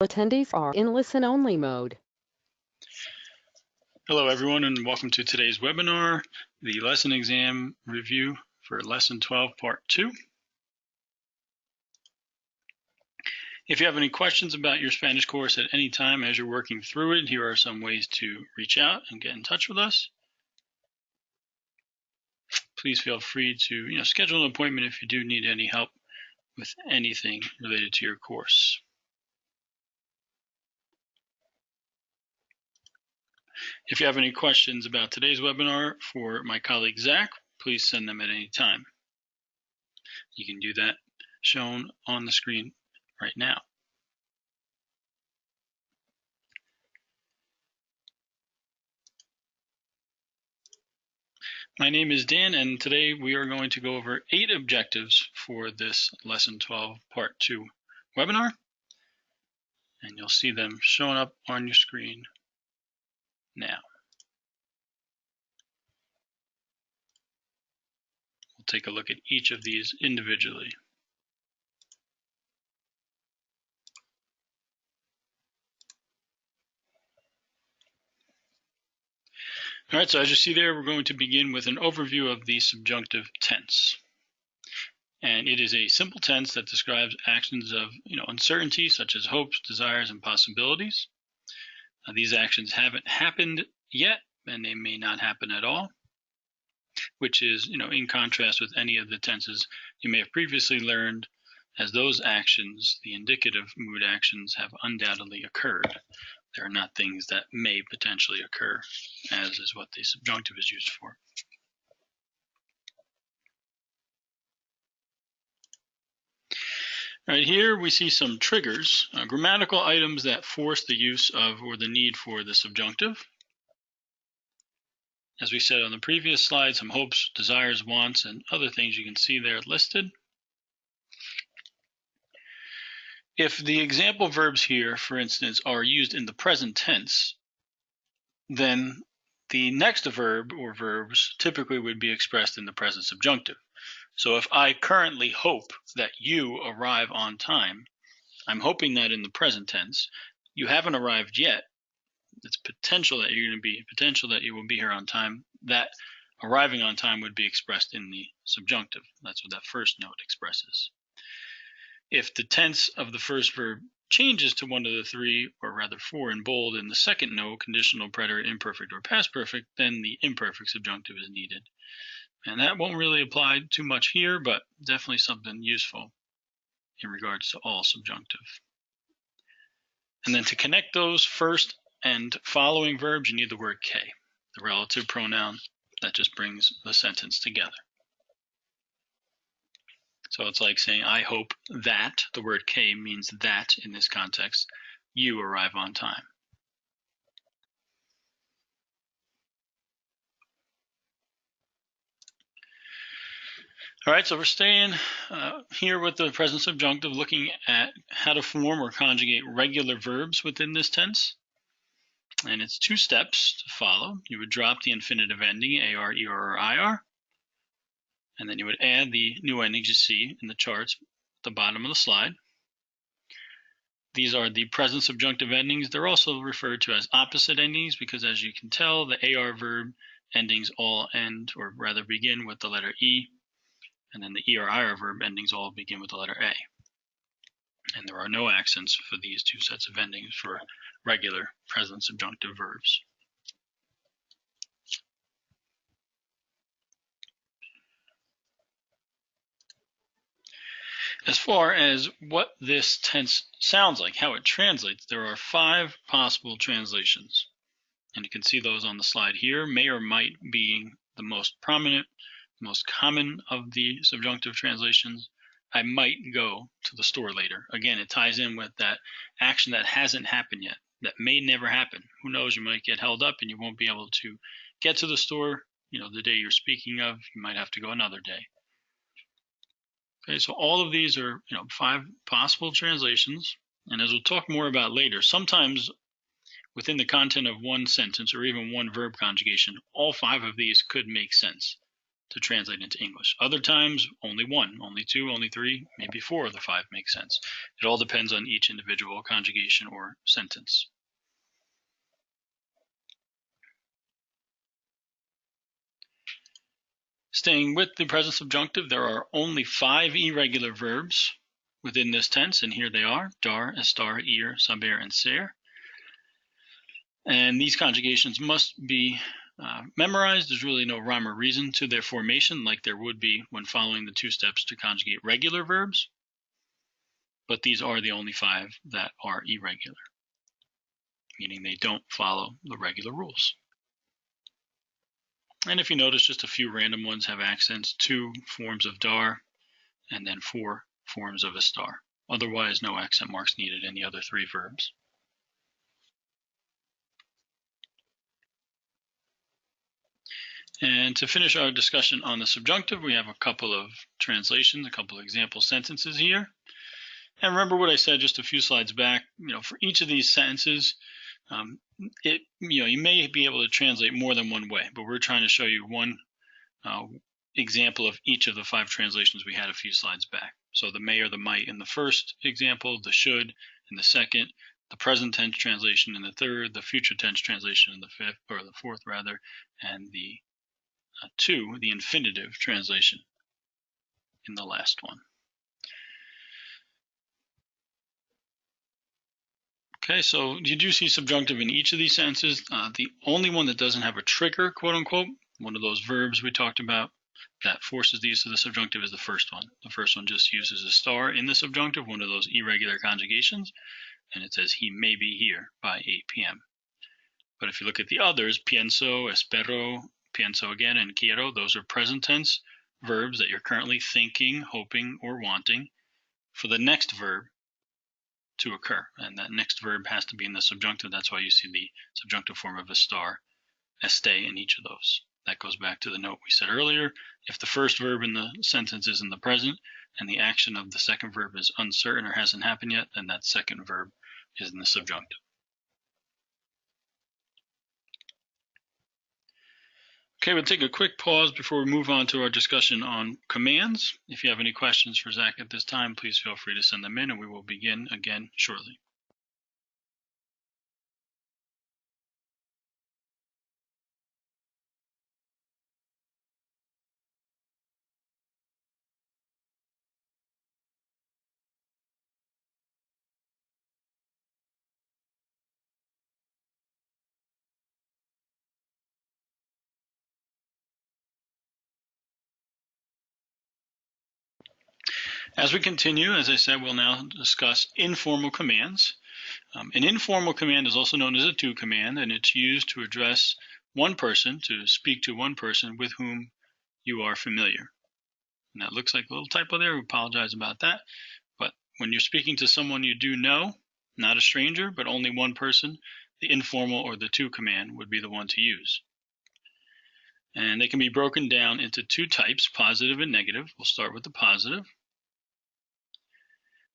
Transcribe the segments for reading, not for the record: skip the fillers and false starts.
Attendees are in listen-only mode. Hello everyone, and welcome to today's webinar, the lesson exam review for lesson 12 part 2. If you have any questions about your Spanish course at any time as you're working through it, here are some ways to reach out and get in touch with us. Please feel free to schedule an appointment if you do need any help with anything related to your course. If you have any questions about today's webinar for my colleague Zach, please send them at any time. You can do that shown on the screen right now. My name is Dan, and today we are going to go over 8 objectives for this lesson 12 part 2 webinar, and you'll see them showing up on your screen now. We'll take a look at each of these individually. All right, so as you see there, we're going to begin with an overview of the subjunctive tense. And it is a simple tense that describes actions of uncertainty, such as hopes, desires, and possibilities. These actions haven't happened yet, and they may not happen at all, which is in contrast with any of the tenses you may have previously learned, as those actions, the indicative mood actions, have undoubtedly occurred. They are not things that may potentially occur, as is what the subjunctive is used for. All right, here we see some triggers, grammatical items that force the use of or the need for the subjunctive. As we said on the previous slide, some hopes, desires, wants, and other things you can see there listed. If the example verbs here, for instance, are used in the present tense, then the next verb or verbs typically would be expressed in the present subjunctive. So if I currently hope that you arrive on time, I'm hoping that in the present tense. You haven't arrived yet. It's potential that you will be here on time. That arriving on time would be expressed in the subjunctive. That's what that first note expresses. If the tense of the first verb changes to one of the three, or rather 4 in bold, in the second note, conditional, preterite, imperfect, or past perfect, then the imperfect subjunctive is needed. And that won't really apply too much here, but definitely something useful in regards to all subjunctive. And then to connect those first and following verbs, you need the word K, the relative pronoun that just brings the sentence together. So it's like saying, I hope that, the word K means that in this context, you arrive on time. All right, so we're staying here with the present subjunctive, looking at how to form or conjugate regular verbs within this tense. And it's 2 steps to follow. You would drop the infinitive ending, AR, ER, or IR. And then you would add the new endings you see in the charts at the bottom of the slide. These are the present subjunctive endings. They're also referred to as opposite endings because, as you can tell, the AR verb endings all end, or rather begin, with the letter E. And then the ER, IR verb endings all begin with the letter A. And there are no accents for these 2 sets of endings for regular present subjunctive verbs. As far as what this tense sounds like, how it translates, there are 5 possible translations. And you can see those on the slide here, may or might being the most prominent, most common of the subjunctive translations. I might go to the store later. Again, it ties in with that action that hasn't happened yet, that may never happen. Who knows, you might get held up and you won't be able to get to the store, the day you're speaking of. You might have to go another day. Okay, so all of these are 5 possible translations, and as we'll talk more about later, sometimes within the content of one sentence or even one verb conjugation, all 5 of these could make sense. to translate into English. Other times, only one, only two, only three, maybe four of the five make sense. It all depends on each individual conjugation or sentence. Staying with the present subjunctive, there are only 5 irregular verbs within this tense, and here they are: dar, estar, ir, saber, and ser. And these conjugations must be memorized. There's really no rhyme or reason to their formation like there would be when following the 2 steps to conjugate regular verbs. But these are the only 5 that are irregular, meaning they don't follow the regular rules. And if you notice, just a few random ones have accents: 2 forms of dar, and then 4 forms of estar. Otherwise, no accent marks needed in the other 3 verbs. And to finish our discussion on the subjunctive, we have a couple of translations, a couple of example sentences here. And remember what I said just a few slides back. For each of these sentences, you may be able to translate more than one way, but we're trying to show you one example of each of the 5 translations we had a few slides back. So the may or the might in the first example, the should in the second, the present tense translation in the third, the future tense translation in the fifth, or the fourth rather, and the the infinitive translation in the last one. Okay, so you do see subjunctive in each of these sentences. The only one that doesn't have a trigger, quote unquote, one of those verbs we talked about that forces the use of the subjunctive, is the first one. The first one just uses a star in the subjunctive, one of those irregular conjugations, and it says he may be here by 8 p.m. But if you look at the others, pienso, espero, pienso again, and quiero, those are present tense verbs that you're currently thinking, hoping, or wanting for the next verb to occur. And that next verb has to be in the subjunctive. That's why you see the subjunctive form of estar, este, in each of those. That goes back to the note we said earlier. If the first verb in the sentence is in the present and the action of the second verb is uncertain or hasn't happened yet, then that second verb is in the subjunctive. Okay, we'll take a quick pause before we move on to our discussion on commands. If you have any questions for Zach at this time, please feel free to send them in, and we will begin again shortly. As we continue, as I said, we'll now discuss informal commands. An informal command is also known as a to command, and it's used to address one person, to speak to one person with whom you are familiar. And that looks like a little typo there. We apologize about that. But when you're speaking to someone you do know, not a stranger, but only one person, the informal or the to command would be the one to use. And they can be broken down into 2 types, positive and negative. We'll start with the positive.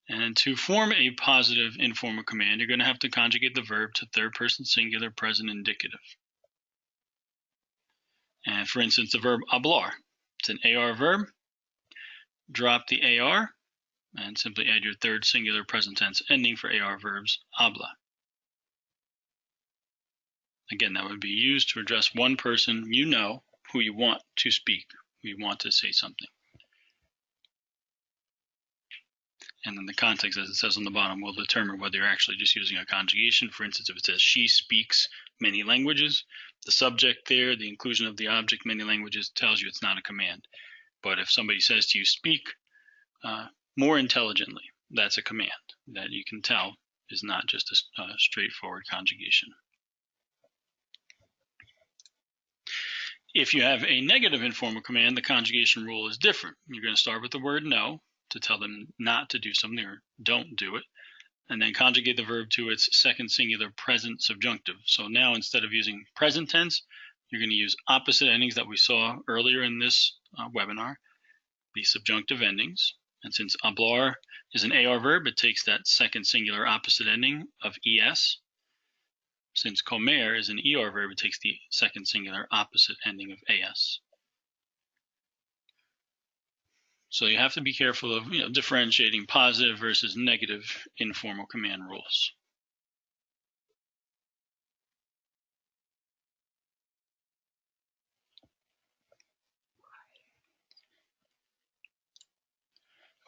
And to form a positive informal command, you're going to have to conjugate the verb to third person singular present indicative. And for instance, the verb hablar, it's an AR verb. Drop the AR and simply add your third singular present tense ending for AR verbs, habla. Again, that would be used to address one person you know who you want to speak, who you want to say something. And then the context, as it says on the bottom, will determine whether you're actually just using a conjugation. For instance, if it says she speaks many languages, the subject there, the inclusion of the object many languages, tells you it's not a command. But if somebody says to you, speak more intelligently, that's a command that you can tell is not just a straightforward conjugation. If you have a negative informal command, the conjugation rule is different. You're going to start with the word no to tell them not to do something or don't do it, and then conjugate the verb to its second singular present subjunctive. So now instead of using present tense, you're going to use opposite endings that we saw earlier in this webinar, the subjunctive endings. And since hablar is an AR verb, it takes that second singular opposite ending of ES. Since comer is an ER verb, it takes the second singular opposite ending of AS. So you have to be careful of differentiating positive versus negative informal command rules.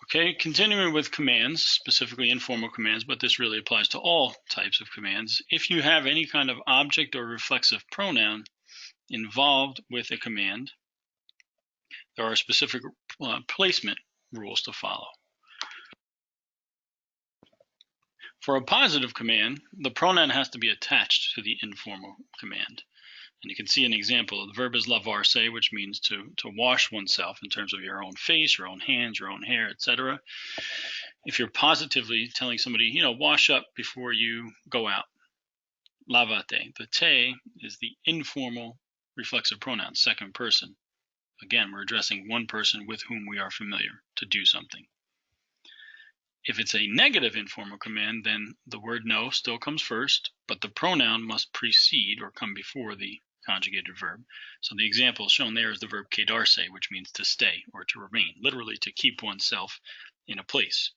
Okay, continuing with commands, specifically informal commands, but this really applies to all types of commands. If you have any kind of object or reflexive pronoun involved with a command, there are specific placement rules to follow. For a positive command, the pronoun has to be attached to the informal command. And you can see an example. The verb is lavarse, which means to wash oneself in terms of your own face, your own hands, your own hair, etc. If you're positively telling somebody, wash up before you go out, lavate. The te is the informal reflexive pronoun, second person. Again, we're addressing one person with whom we are familiar to do something. If it's a negative informal command, then the word no still comes first, but the pronoun must precede or come before the conjugated verb. So the example shown there is the verb quedarse, which means to stay or to remain, literally to keep oneself in a place.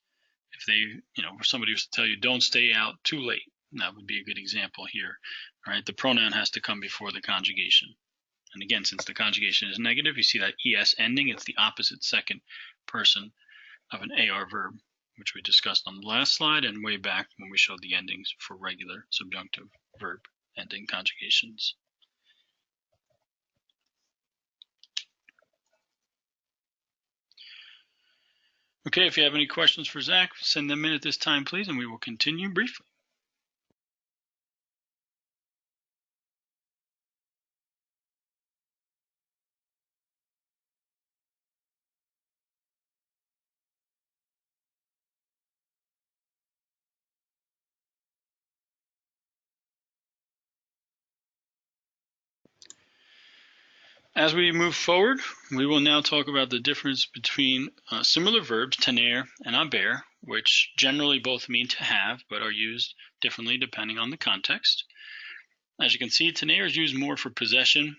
If somebody was to tell you don't stay out too late, that would be a good example here. Right? The pronoun has to come before the conjugation. And again, since the conjugation is negative, you see that es ending. It's the opposite second person of an AR verb, which we discussed on the last slide and way back when we showed the endings for regular subjunctive verb ending conjugations. Okay, if you have any questions for Zach, send them in at this time, please, and we will continue briefly. As we move forward, we will now talk about the difference between similar verbs, tener and haber, which generally both mean to have, but are used differently depending on the context. As you can see, tener is used more for possession.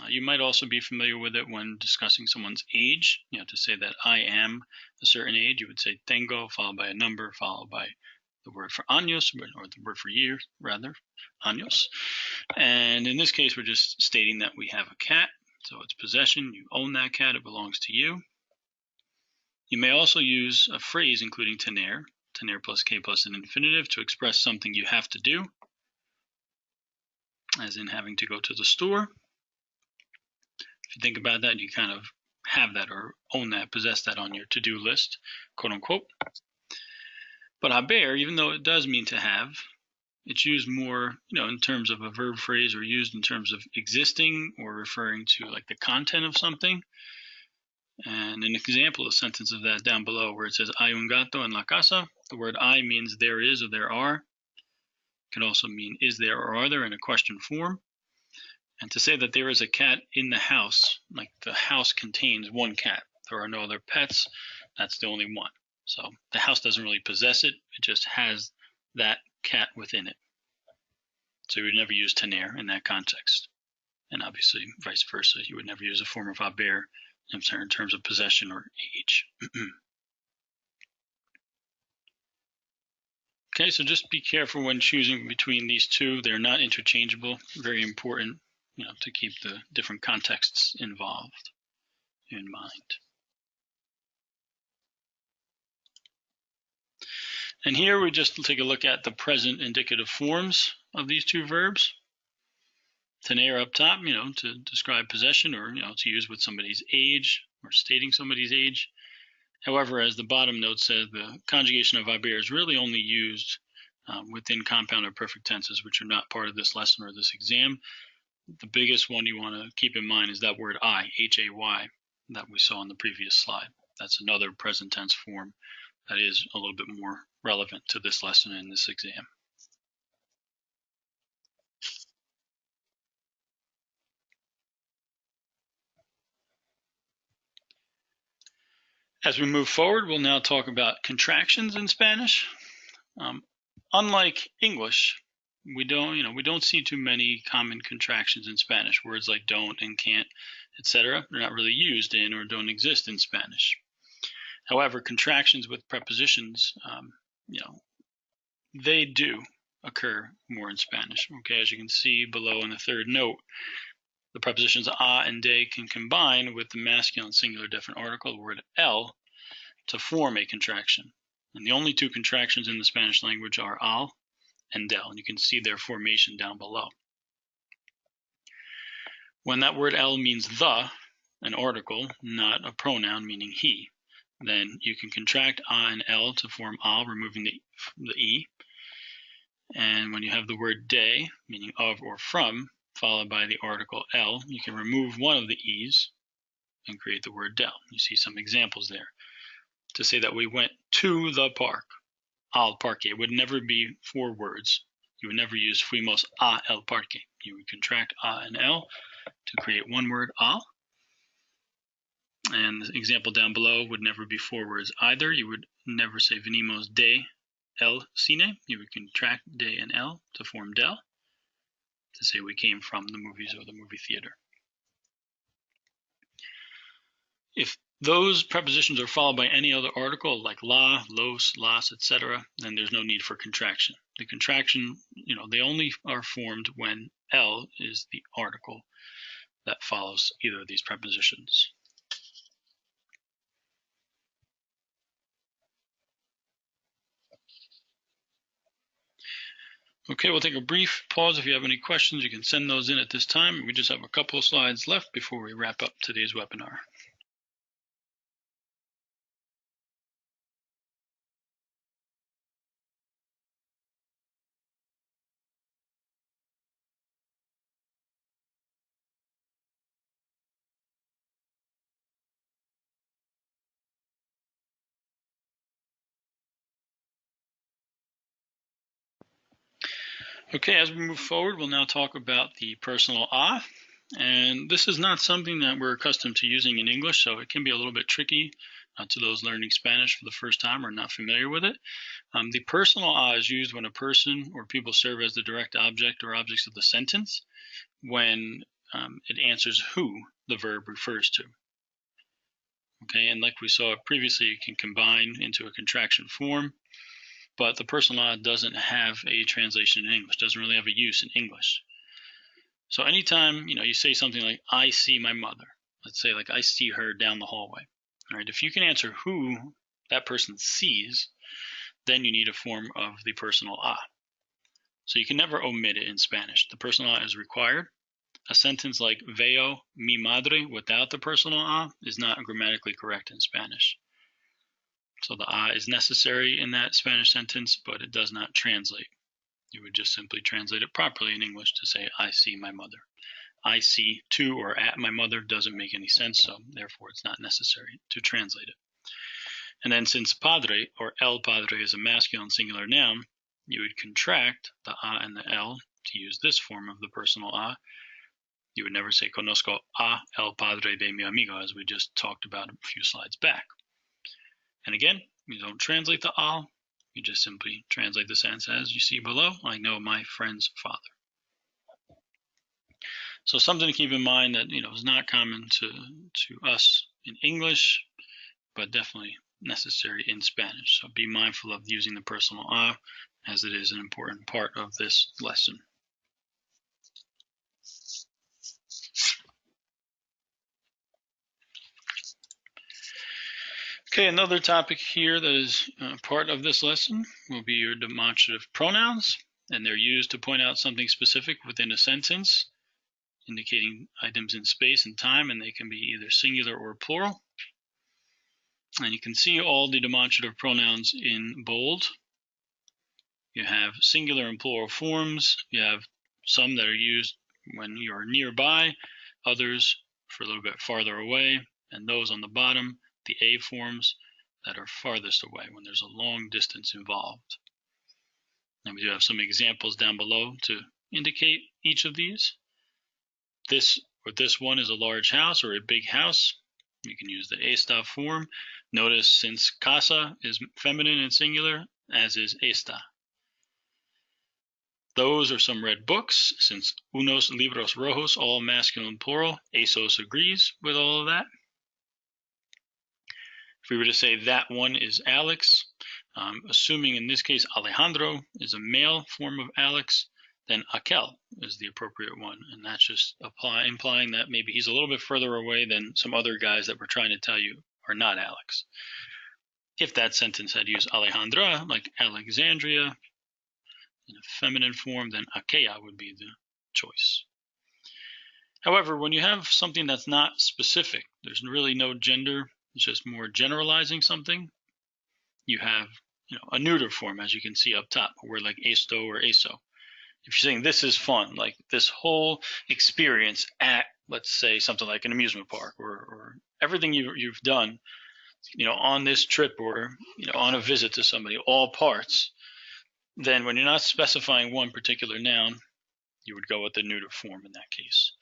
You might also be familiar with it when discussing someone's age. To say that I am a certain age, you would say tengo, followed by a number, followed by the word for años, or the word for year, rather, años. And in this case, we're just stating that we have a cat. So it's possession. You own that cat. It belongs to you. You may also use a phrase including tener plus k plus an infinitive to express something you have to do, as in having to go to the store. If you think about that, you kind of have that or own that, possess that on your to-do list, quote unquote. But haber, even though it does mean to have, it's used more, in terms of a verb phrase, or used in terms of existing or referring to like the content of something. And an example of a sentence of that down below where it says hay un gato en la casa. The word I means there is or there are. It can also mean is there or are there in a question form. And to say that there is a cat in the house, like the house contains one cat, there are no other pets, that's the only one. So the house doesn't really possess it, it just has that cat within it. So you would never use tener in that context. And obviously vice versa, you would never use a form of haber in terms of possession or age. Okay, so just be careful when choosing between these two. They're not interchangeable. Very important, to keep the different contexts involved in mind. And here we just take a look at the present indicative forms of these two verbs. Tener up top, to describe possession or, to use with somebody's age or stating somebody's age. However, as the bottom note says, the conjugation of haber is really only used within compound or perfect tenses, which are not part of this lesson or this exam. The biggest one you want to keep in mind is that word I, H-A-Y, that we saw in the previous slide. That's another present tense form that is a little bit more relevant to this lesson and this exam. As we move forward, we'll now talk about contractions in Spanish. Unlike English, we don't see too many common contractions in Spanish. Words like don't and can't, etc. They're not really used in or don't exist in Spanish. However, contractions with prepositions, they do occur more in Spanish. Okay, as you can see below in the third note, the prepositions a and de can combine with the masculine singular definite article, the word el, to form a contraction. And the only two contractions in the Spanish language are al and del, and you can see their formation down below. When that word el means the, an article, not a pronoun meaning he, then you can contract a and el to form al, removing the e. And when you have the word de, meaning of or from, followed by the article el, you can remove one of the e's and create the word del. You see some examples there. To say that we went to the park, al parque, would never be four words. You would never use fuimos a el parque. You would contract a and el to create one word, al. And the example down below would never be four words either. You would never say venimos de el cine. You would contract de and el to form del, to say we came from the movies or the movie theater. If those prepositions are followed by any other article like la, los, las, etc., then there's no need for contraction. The contraction, they only are formed when el is the article that follows either of these prepositions. Okay, we'll take a brief pause. If you have any questions, you can send those in at this time. We just have a couple of slides left before we wrap up today's webinar. Okay, as we move forward, we'll now talk about the personal a. And this is not something that we're accustomed to using in English, so it can be a little bit tricky to those learning Spanish for the first time or not familiar with it. The personal a is used when a person or people serve as the direct object or objects of the sentence when it answers who the verb refers to. Okay, and like we saw previously, it can combine into a contraction form, but the personal a doesn't have a translation in English, doesn't really have a use in English. So anytime, you say something like, I see my mother, let's say like I see her down the hallway. All right, if you can answer who that person sees, then you need a form of the personal a. So you can never omit it in Spanish. The personal a is required. A sentence like veo mi madre without the personal a is not grammatically correct in Spanish. So the a is necessary in that Spanish sentence, but it does not translate. You would just simply translate it properly in English to say, I see my mother. I see to or at my mother doesn't make any sense, so therefore it's not necessary to translate it. And then since padre or el padre is a masculine singular noun, you would contract the a and the el to use this form of the personal a. You would never say conozco a el padre de mi amigo, as we just talked about a few slides back. And again, you don't translate the al, you just simply translate the sentence as you see below. I know my friend's father. So something to keep in mind that is not common to us in English, but definitely necessary in Spanish. So be mindful of using the personal a, as it is an important part of this lesson. Okay, another topic here that is part of this lesson will be your demonstrative pronouns, and they're used to point out something specific within a sentence, indicating items in space and time, and they can be either singular or plural. And you can see all the demonstrative pronouns in bold. You have singular and plural forms. You have some that are used when you're nearby, others for a little bit farther away, and those on the bottom, the A forms that are farthest away when there's a long distance involved. And we do have some examples down below to indicate each of these. This one is a large house or a big house. You can use the Estar form. Notice since casa is feminine and singular, as is esta. Those are some red books. Since unos libros rojos, all masculine plural, esos agrees with all of that. If we were to say that one is Alex, assuming in this case Alejandro is a male form of Alex, then aquel is the appropriate one. And that's just implying that maybe he's a little bit further away than some other guys that we're trying to tell you are not Alex. If that sentence had used Alejandra, like Alexandria, in a feminine form, then aquella would be the choice. However, when you have something that's not specific, there's really no gender, it's just more generalizing something, you have a neuter form, as you can see up top, a word like esto or eso. If you're saying this is fun, like this whole experience at, let's say, something like an amusement park, or everything you've done, on this trip, or on a visit to somebody, all parts, then when you're not specifying one particular noun, you would go with the neuter form in that case.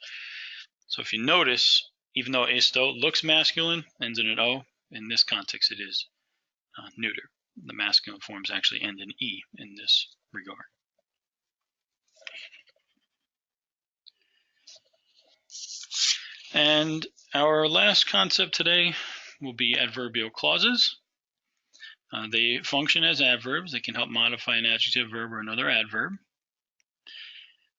So if you notice, even though esto looks masculine, ends in an O, in this context it is neuter. The masculine forms actually end in E in this regard. And our last concept today will be adverbial clauses. They function as adverbs. They can help modify an adjective, verb, or another adverb.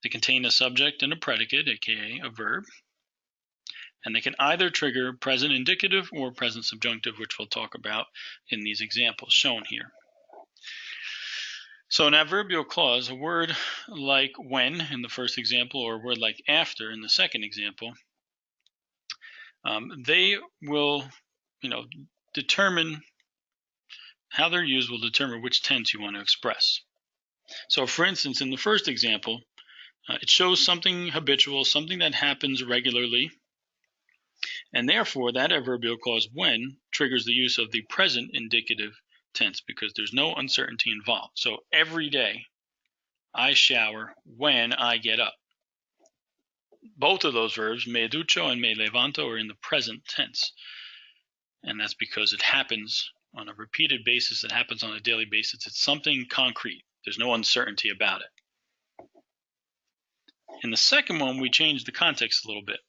They contain a subject and a predicate, aka a verb. And they can either trigger present indicative or present subjunctive, which we'll talk about in these examples shown here. So an adverbial clause, a word like when in the first example, or a word like after in the second example, they will, determine how they're used will determine which tense you want to express. So for instance, in the first example, it shows something habitual, something that happens regularly, and therefore that adverbial clause when triggers the use of the present indicative tense because there's no uncertainty involved. So every day I shower when I get up. Both of those verbs, me ducho and me levanto, are in the present tense. And that's because it happens on a repeated basis, it happens on a daily basis. It's something concrete. There's no uncertainty about it. In the second one, we change the context a little bit.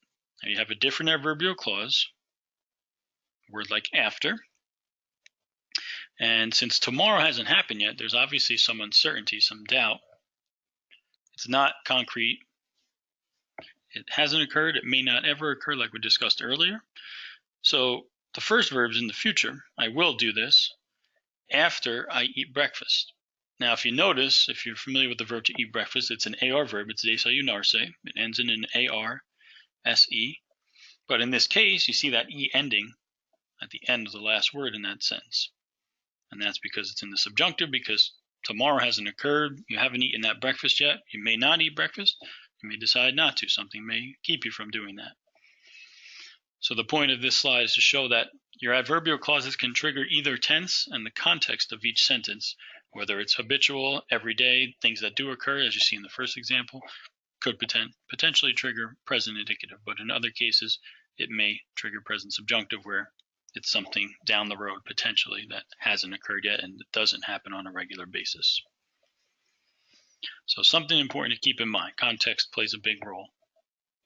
Now you have a different adverbial clause, a word like after. And since tomorrow hasn't happened yet, there's obviously some uncertainty, some doubt. It's not concrete. It hasn't occurred. It may not ever occur, like we discussed earlier. So the first verb is in the future. I will do this after I eat breakfast. Now, if you notice, if you're familiar with the verb to eat breakfast, it's an AR verb. It's desayunarse. It ends in an AR-SE. But in this case, you see that E ending at the end of the last word in that sentence. And that's because it's in the subjunctive, because tomorrow hasn't occurred. You haven't eaten that breakfast yet. You may not eat breakfast. You may decide not to. Something may keep you from doing that. So the point of this slide is to show that your adverbial clauses can trigger either tense and the context of each sentence, whether it's habitual, everyday, things that do occur, as you see in the first example, could potentially trigger present indicative. But in other cases, it may trigger present subjunctive, where it's something down the road potentially that hasn't occurred yet and it doesn't happen on a regular basis. So something important to keep in mind. Context plays a big role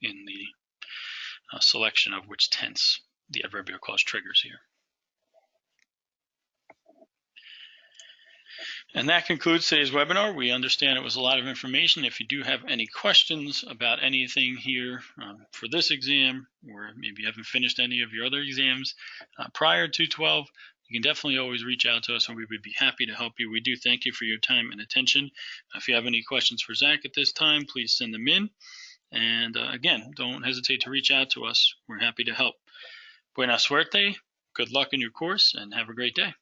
in the selection of which tense the adverbial clause triggers here. And that concludes today's webinar. We understand it was a lot of information. If you do have any questions about anything here for this exam, or maybe you haven't finished any of your other exams prior to 12, you can definitely always reach out to us and we would be happy to help you. We do thank you for your time and attention. If you have any questions for Zach at this time, please send them in. And again, don't hesitate to reach out to us. We're happy to help. Buena suerte, good luck in your course, and have a great day.